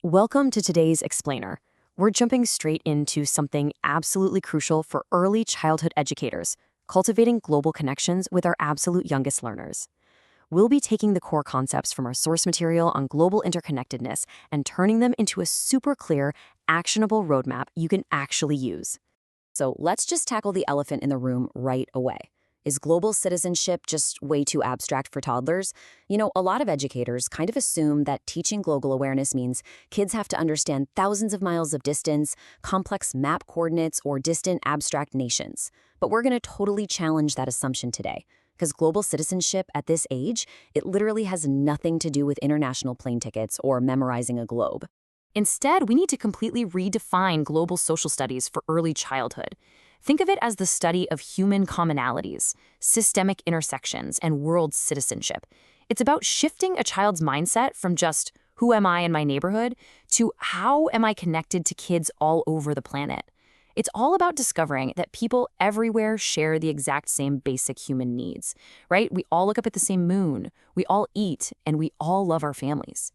Welcome to today's Explainer. We're jumping straight into something absolutely crucial for early childhood educators, cultivating global connections with our absolute youngest learners. We'll be taking the core concepts from our source material on global interconnectedness and turning them into a super clear, actionable roadmap you can actually use. So let's just tackle the elephant in the room right away. Is global citizenship just way too abstract for toddlers? A lot of educators kind of assume that teaching global awareness means kids have to understand thousands of miles of distance, complex map coordinates, or distant abstract nations. But we're going to totally challenge that assumption today. Because global citizenship at this age, it literally has nothing to do with international plane tickets or memorizing a globe. Instead, we need to completely redefine global social studies for early childhood. Think of it as the study of human commonalities, systemic intersections, and world citizenship. It's about shifting a child's mindset from just, who am I in my neighborhood, to how am I connected to kids all over the planet. It's all about discovering that people everywhere share the exact same basic human needs, right? We all look up at the same moon, we all eat, and we all love our families.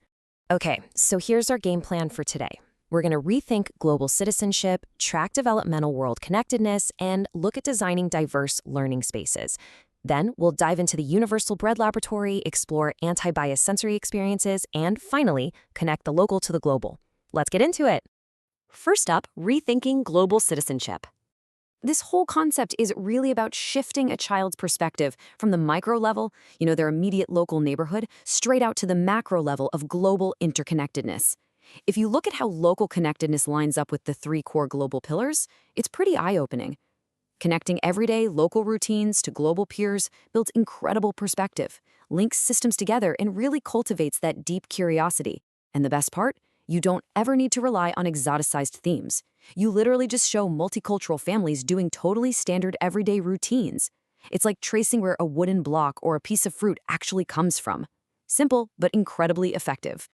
Okay, so here's our game plan for today. We're going to rethink global citizenship, track developmental world connectedness, and look at designing diverse learning spaces. Then we'll dive into the universal bread laboratory, explore anti-bias sensory experiences, and finally, connect the local to the global. Let's get into it. First up, rethinking global citizenship. This whole concept is really about shifting a child's perspective from the micro level, their immediate local neighborhood, straight out to the macro level of global interconnectedness. If you look at how local connectedness lines up with the three core global pillars, it's pretty eye-opening. Connecting everyday local routines to global peers builds incredible perspective, links systems together, and really cultivates that deep curiosity. And the best part? You don't ever need to rely on exoticized themes. You literally just show multicultural families doing totally standard everyday routines. It's like tracing where a wooden block or a piece of fruit actually comes from. Simple, but incredibly effective.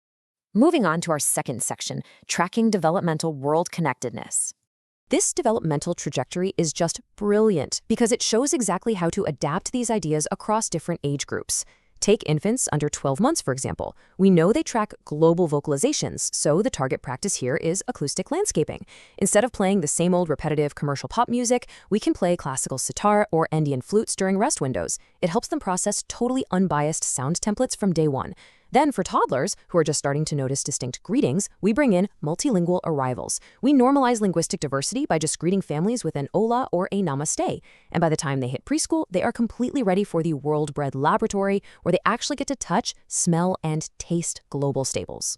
Moving on to our second section, tracking developmental world connectedness. This developmental trajectory is just brilliant because it shows exactly how to adapt these ideas across different age groups. Take infants under 12 months, for example. We know they track global vocalizations, so the target practice here is acoustic landscaping. Instead of playing the same old repetitive commercial pop music, we can play classical sitar or Andean flutes during rest windows. It helps them process totally unbiased sound templates from day one. Then for toddlers, who are just starting to notice distinct greetings, we bring in multilingual arrivals. We normalize linguistic diversity by just greeting families with an hola or a namaste. And by the time they hit preschool, they are completely ready for the world bread laboratory, where they actually get to touch, smell, and taste global staples.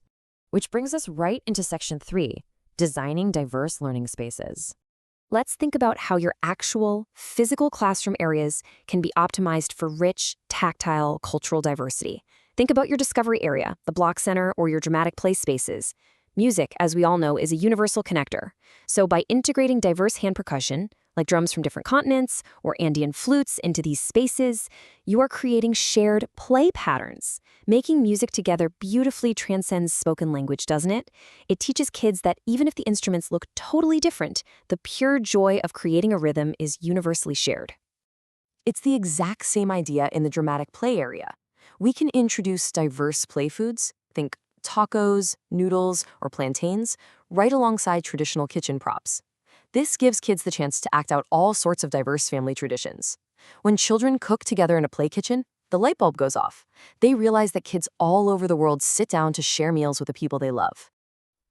Which brings us right into section 3, designing diverse learning spaces. Let's think about how your actual, physical classroom areas can be optimized for rich, tactile, cultural diversity. Think about your discovery area, the block center, or your dramatic play spaces. Music, as we all know, is a universal connector. So by integrating diverse hand percussion, like drums from different continents or Andean flutes into these spaces, you are creating shared play patterns. Making music together beautifully transcends spoken language, doesn't it? It teaches kids that even if the instruments look totally different, the pure joy of creating a rhythm is universally shared. It's the exact same idea in the dramatic play area. We can introduce diverse play foods, think tacos, noodles, or plantains, right alongside traditional kitchen props. This gives kids the chance to act out all sorts of diverse family traditions. When children cook together in a play kitchen, the light bulb goes off. They realize that kids all over the world sit down to share meals with the people they love.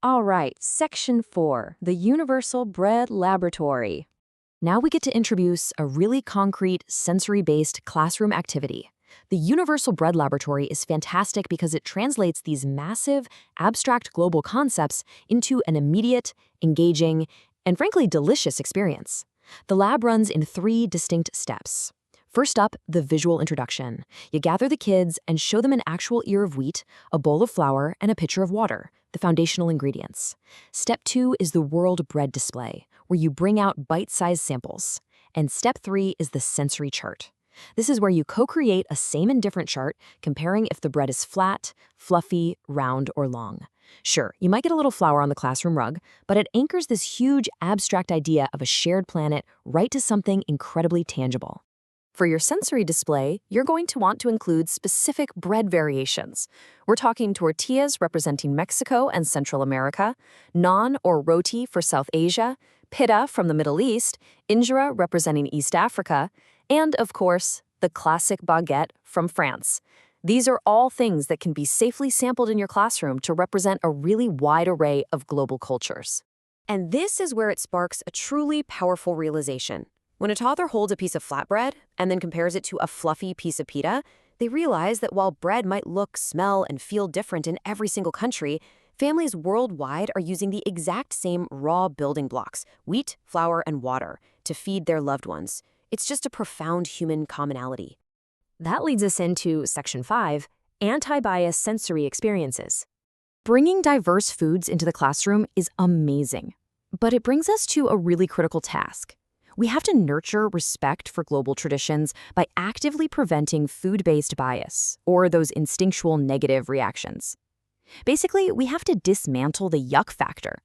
All right, section 4, the universal bread laboratory. Now we get to introduce a really concrete, sensory-based classroom activity. The Universal Bread Laboratory is fantastic because it translates these massive, abstract global concepts into an immediate, engaging, and frankly delicious experience. The lab runs in 3 distinct steps. First up, the visual introduction. You gather the kids and show them an actual ear of wheat, a bowl of flour, and a pitcher of water, the foundational ingredients. Step 2 is the world bread display, where you bring out bite-sized samples. And step 3 is the sensory chart. This is where you co-create a same and different chart, comparing if the bread is flat, fluffy, round, or long. Sure, you might get a little flour on the classroom rug, but it anchors this huge abstract idea of a shared planet right to something incredibly tangible. For your sensory display, you're going to want to include specific bread variations. We're talking tortillas representing Mexico and Central America, naan or roti for South Asia, pita from the Middle East, injera representing East Africa, and, of course, the classic baguette from France. These are all things that can be safely sampled in your classroom to represent a really wide array of global cultures. And this is where it sparks a truly powerful realization. When a toddler holds a piece of flatbread and then compares it to a fluffy piece of pita, they realize that while bread might look, smell, and feel different in every single country, families worldwide are using the exact same raw building blocks, wheat, flour, and water, to feed their loved ones. It's just a profound human commonality. That leads us into Section 5, Anti-Bias Sensory Experiences. Bringing diverse foods into the classroom is amazing, but it brings us to a really critical task. We have to nurture respect for global traditions by actively preventing food-based bias, or those instinctual negative reactions. Basically, we have to dismantle the yuck factor.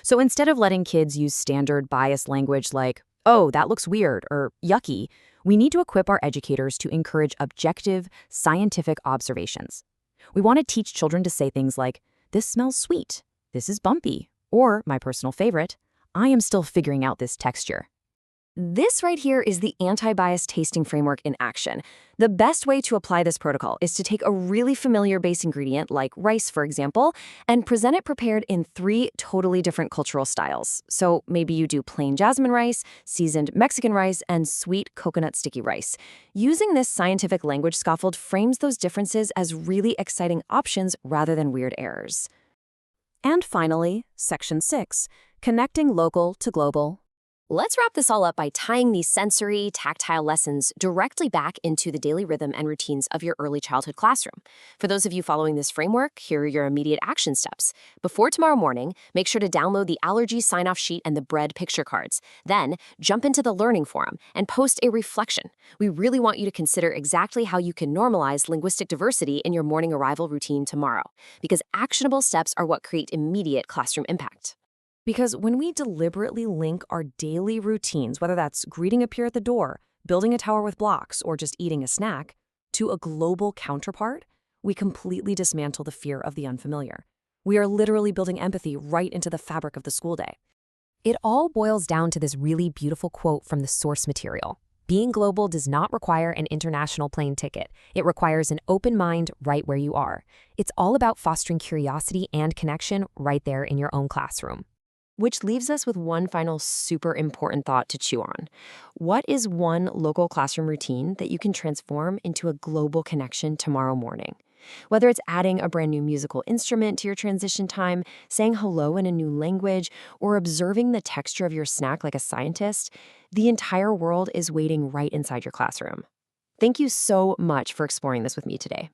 So instead of letting kids use standard bias language like, "Oh, that looks weird," or "yucky," we need to equip our educators to encourage objective, scientific observations. We want to teach children to say things like, "This smells sweet," "This is bumpy," or, my personal favorite, "I am still figuring out this texture." This right here is the anti-bias tasting framework in action. The best way to apply this protocol is to take a really familiar base ingredient, like rice, for example, and present it prepared in 3 totally different cultural styles. So maybe you do plain jasmine rice, seasoned Mexican rice, and sweet coconut sticky rice. Using this scientific language scaffold frames those differences as really exciting options rather than weird errors. And finally, Section 6, Connecting Local to Global. Let's wrap this all up by tying these sensory, tactile lessons directly back into the daily rhythm and routines of your early childhood classroom. For those of you following this framework, here are your immediate action steps. Before tomorrow morning, make sure to download the allergy sign-off sheet and the bread picture cards. Then, jump into the learning forum and post a reflection. We really want you to consider exactly how you can normalize linguistic diversity in your morning arrival routine tomorrow, because actionable steps are what create immediate classroom impact. Because when we deliberately link our daily routines, whether that's greeting a peer at the door, building a tower with blocks, or just eating a snack, to a global counterpart, we completely dismantle the fear of the unfamiliar. We are literally building empathy right into the fabric of the school day. It all boils down to this really beautiful quote from the source material. Being global does not require an international plane ticket. It requires an open mind right where you are. It's all about fostering curiosity and connection right there in your own classroom. Which leaves us with one final super important thought to chew on. What is one local classroom routine that you can transform into a global connection tomorrow morning? Whether it's adding a brand new musical instrument to your transition time, saying hello in a new language, or observing the texture of your snack like a scientist, the entire world is waiting right inside your classroom. Thank you so much for exploring this with me today.